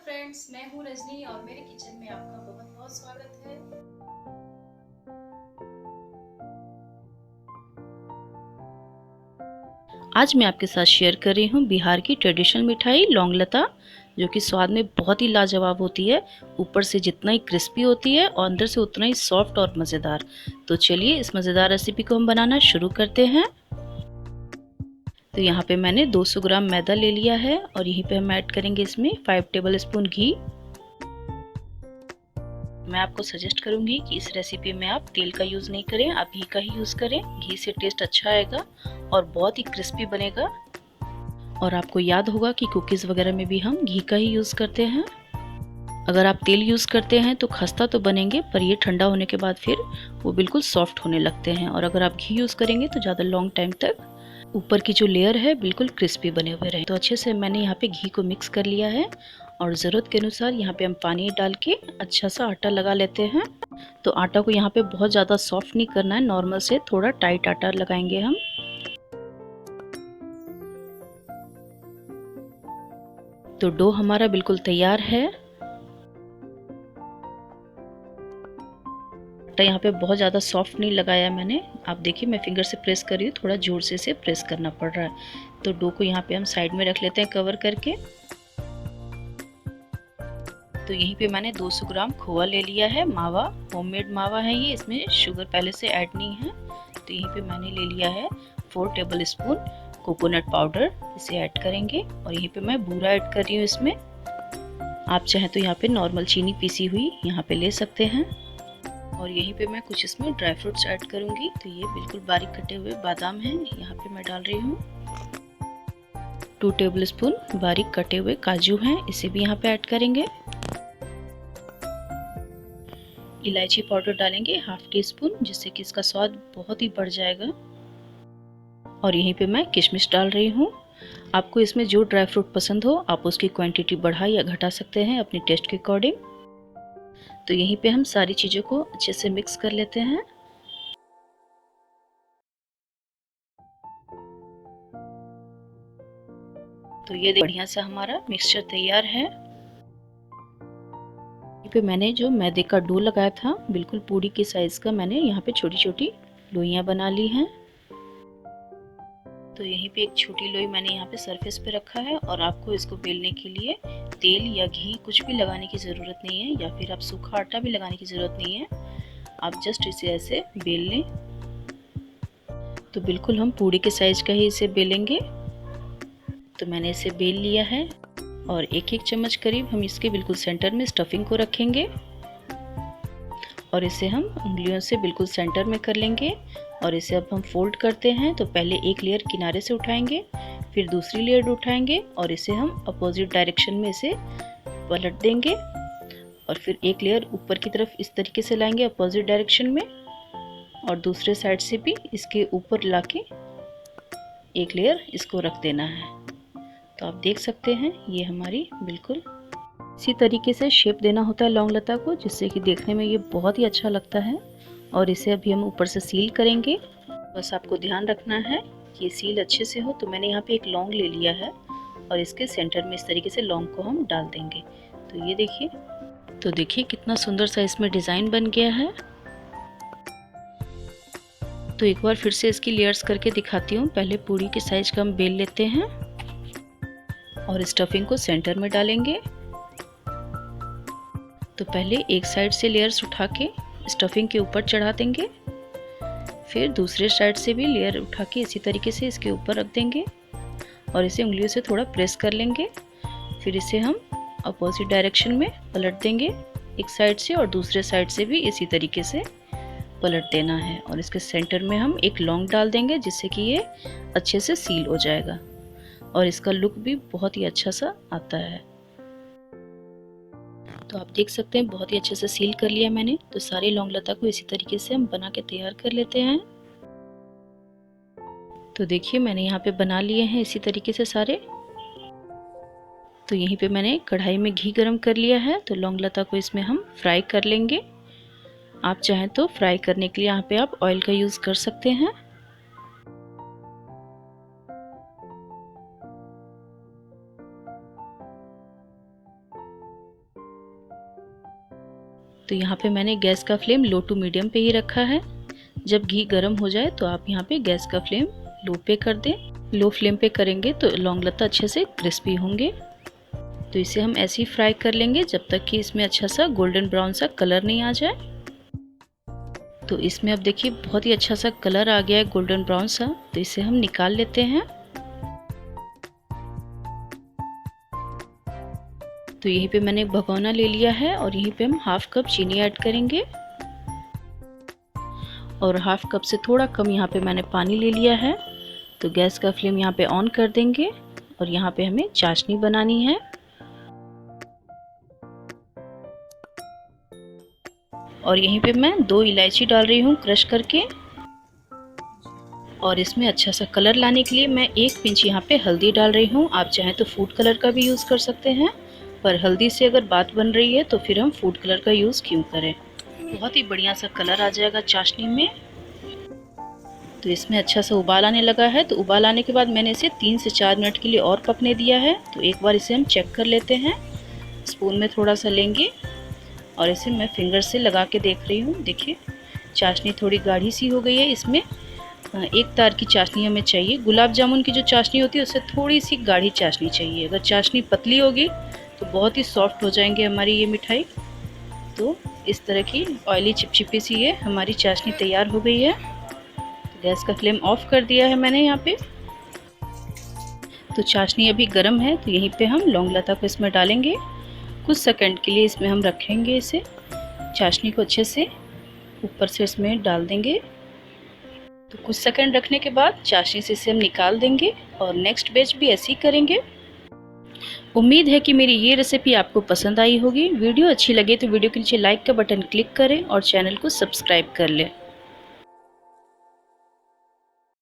Friends, मैं हूँ रजनी और मेरे किचन में आपका बहुत बहुत स्वागत है। आज मैं आपके साथ शेयर कर रही हूँ बिहार की ट्रेडिशनल मिठाई लौंगलता, जो कि स्वाद में बहुत ही लाजवाब होती है। ऊपर से जितना ही क्रिस्पी होती है और अंदर से उतना ही सॉफ्ट और मज़ेदार। तो चलिए इस मज़ेदार रेसिपी को हम बनाना शुरू करते हैं। तो यहाँ पे मैंने 200 ग्राम मैदा ले लिया है और यहीं पे हम ऐड करेंगे इसमें 5 टेबल स्पून घी। मैं आपको सजेस्ट करूंगी कि इस रेसिपी में आप तेल का यूज़ नहीं करें, आप घी का ही यूज़ करें। घी से टेस्ट अच्छा आएगा और बहुत ही क्रिस्पी बनेगा। और आपको याद होगा कि कुकीज़ वगैरह में भी हम घी का ही यूज़ करते हैं। अगर आप तेल यूज़ करते हैं तो खस्ता तो बनेंगे, पर ये ठंडा होने के बाद फिर वो बिल्कुल सॉफ्ट होने लगते हैं। और अगर आप घी यूज़ करेंगे तो ज़्यादा लॉन्ग टाइम तक ऊपर की जो लेयर है बिल्कुल क्रिस्पी बने हुए रहे। तो अच्छे से मैंने यहाँ पे घी को मिक्स कर लिया है और ज़रूरत के अनुसार यहाँ पे हम पानी डाल के अच्छा सा आटा लगा लेते हैं। तो आटा को यहाँ पे बहुत ज़्यादा सॉफ्ट नहीं करना है, नॉर्मल से थोड़ा टाइट आटा लगाएंगे हम। तो डो हमारा बिल्कुल तैयार है। आटा यहाँ पे बहुत ज़्यादा सॉफ्ट नहीं लगाया मैंने। आप देखिए मैं फिंगर से प्रेस कर रही हूँ, थोड़ा जोर से इसे प्रेस करना पड़ रहा है। तो डो को यहाँ पे हम साइड में रख लेते हैं कवर करके। तो यहीं पे मैंने 200 ग्राम खोआ ले लिया है, मावा, होममेड मावा है ये, इसमें शुगर पहले से ऐड नहीं है। तो यहीं पे मैंने ले लिया है 4 टेबल स्पून कोकोनट पाउडर, इसे ऐड करेंगे। और यहीं पे मैं बूरा ऐड कर रही हूँ इसमें। आप चाहें तो यहाँ पे नॉर्मल चीनी पीसी हुई यहाँ पे ले सकते हैं। और यहीं पे मैं कुछ इसमें ड्राई फ्रूट्स ऐड करूँगी। तो ये बिल्कुल बारीक कटे हुए बादाम हैं, यहाँ पे मैं डाल रही हूँ। 2 टेबल स्पून बारीक कटे हुए काजू हैं, इसे भी यहाँ पे ऐड करेंगे। इलायची पाउडर डालेंगे हाफ टी स्पून, जिससे कि इसका स्वाद बहुत ही बढ़ जाएगा। और यहीं पे मैं किशमिश डाल रही हूँ। आपको इसमें जो ड्राई फ्रूट पसंद हो आप उसकी क्वांटिटी बढ़ा या घटा सकते हैं अपने टेस्ट के अकॉर्डिंग। तो यहीं पे हम सारी चीज़ों को अच्छे से मिक्स कर लेते हैं। तो ये बढ़िया सा हमारा मिक्सचर तैयार है। यहाँ पे मैंने जो मैदे का डो लगाया था बिल्कुल पूरी के साइज का, मैंने यहाँ पे छोटी छोटी लोइयाँ बना ली हैं। तो यहीं पे एक छोटी लोई मैंने यहाँ पे सरफेस पे रखा है। और आपको इसको बेलने के लिए तेल या घी कुछ भी लगाने की ज़रूरत नहीं है, या फिर आप सूखा आटा भी लगाने की ज़रूरत नहीं है। आप जस्ट इसे ऐसे बेल लें। तो बिल्कुल हम पूरी के साइज का ही इसे बेलेंगे। तो मैंने इसे बेल लिया है और एक एक चम्मच करीब हम इसके बिल्कुल सेंटर में स्टफिंग को रखेंगे और इसे हम उंगलियों से बिल्कुल सेंटर में कर लेंगे। और इसे अब हम फोल्ड करते हैं। तो पहले एक लेयर किनारे से उठाएंगे, फिर दूसरी लेयर उठाएंगे और इसे हम अपोजिट डायरेक्शन में इसे पलट देंगे। और फिर एक लेयर ऊपर की तरफ इस तरीके से लाएंगे अपोजिट डायरेक्शन में, और दूसरे साइड से भी इसके ऊपर लाके एक लेयर इसको रख देना है। तो आप देख सकते हैं ये हमारी बिल्कुल इसी तरीके से शेप देना होता है लौंग लता को, जिससे कि देखने में ये बहुत ही अच्छा लगता है। और इसे अभी हम ऊपर से सील करेंगे। बस आपको ध्यान रखना है कि ये सील अच्छे से हो। तो मैंने यहाँ पे एक लौंग ले लिया है और इसके सेंटर में इस तरीके से लौंग को हम डाल देंगे। तो ये देखिए, तो देखिए कितना सुंदर सा इसमें डिज़ाइन बन गया है। तो एक बार फिर से इसकी लेयर्स करके दिखाती हूँ। पहले पूरी के साइज का हम बेल लेते हैं और स्टफिंग को सेंटर में डालेंगे। तो पहले एक साइड से लेयर्स उठा के स्टफिंग के ऊपर चढ़ा देंगे, फिर दूसरे साइड से भी लेयर उठा के इसी तरीके से इसके ऊपर रख देंगे और इसे उंगलियों से थोड़ा प्रेस कर लेंगे। फिर इसे हम अपोजिट डायरेक्शन में पलट देंगे एक साइड से, और दूसरे साइड से भी इसी तरीके से पलट देना है। और इसके सेंटर में हम एक लौंग डाल देंगे, जिससे कि ये अच्छे से सील हो जाएगा और इसका लुक भी बहुत ही अच्छा सा आता है। तो आप देख सकते हैं बहुत ही अच्छे से सील कर लिया मैंने। तो सारी लौंग लता को इसी तरीके से हम बना के तैयार कर लेते हैं। तो देखिए मैंने यहाँ पे बना लिए हैं इसी तरीके से सारे। तो यहीं पे मैंने कढ़ाई में घी गरम कर लिया है। तो लौंग लता को इसमें हम फ्राई कर लेंगे। आप चाहें तो फ्राई करने के लिए यहाँ पे आप ऑयल का यूज़ कर सकते हैं। तो यहाँ पे मैंने गैस का फ्लेम लो टू मीडियम पे ही रखा है। जब घी गर्म हो जाए तो आप यहाँ पे गैस का फ्लेम लो पे कर दें। लो फ्लेम पे करेंगे तो लौंग लता अच्छे से क्रिस्पी होंगे। तो इसे हम ऐसे ही फ्राई कर लेंगे जब तक कि इसमें अच्छा सा गोल्डन ब्राउन सा कलर नहीं आ जाए। तो इसमें अब देखिए बहुत ही अच्छा सा कलर आ गया है गोल्डन ब्राउन सा। तो इसे हम निकाल लेते हैं। तो यहीं पे मैंने भगोना ले लिया है और यहीं पे हम हाफ कप चीनी ऐड करेंगे और हाफ कप से थोड़ा कम यहाँ पे मैंने पानी ले लिया है। तो गैस का फ्लेम यहाँ पे ऑन कर देंगे और यहाँ पे हमें चाशनी बनानी है। और यहीं पे मैं 2 इलायची डाल रही हूँ क्रश करके। और इसमें अच्छा सा कलर लाने के लिए मैं 1 पिंच यहाँ पे हल्दी डाल रही हूँ। आप चाहें तो फूड कलर का भी यूज़ कर सकते हैं, पर हल्दी से अगर बात बन रही है तो फिर हम फूड कलर का यूज़ क्यों करें। बहुत ही बढ़िया सा कलर आ जाएगा चाशनी में। तो इसमें अच्छा सा उबाल आने लगा है। तो उबाल आने के बाद मैंने इसे 3 से 4 मिनट के लिए और पकने दिया है। तो एक बार इसे हम चेक कर लेते हैं। स्पून में थोड़ा सा लेंगे और इसे मैं फिंगर से लगा के देख रही हूँ। देखिए चाशनी थोड़ी गाढ़ी सी हो गई है। इसमें 1 तार की चाशनी हमें चाहिए। गुलाब जामुन की जो चाशनी होती है उससे थोड़ी सी गाढ़ी चाशनी चाहिए। अगर चाशनी पतली होगी तो बहुत ही सॉफ्ट हो जाएंगे हमारी ये मिठाई। तो इस तरह की ऑयली चिपचिपी सी ये हमारी चाशनी तैयार हो गई है। तो गैस का फ्लेम ऑफ कर दिया है मैंने यहाँ पे। तो चाशनी अभी गर्म है। तो यहीं पे हम लौंग लता को इसमें डालेंगे। कुछ सेकंड के लिए इसमें हम रखेंगे इसे। चाशनी को अच्छे से ऊपर से इसमें डाल देंगे। तो कुछ सेकंड रखने के बाद चाशनी से इसे हम निकाल देंगे और नेक्स्ट बैच भी ऐसे ही करेंगे। उम्मीद है कि मेरी ये रेसिपी आपको पसंद आई होगी। वीडियो अच्छी लगे तो वीडियो के नीचे लाइक का बटन क्लिक करें और चैनल को सब्सक्राइब कर लें।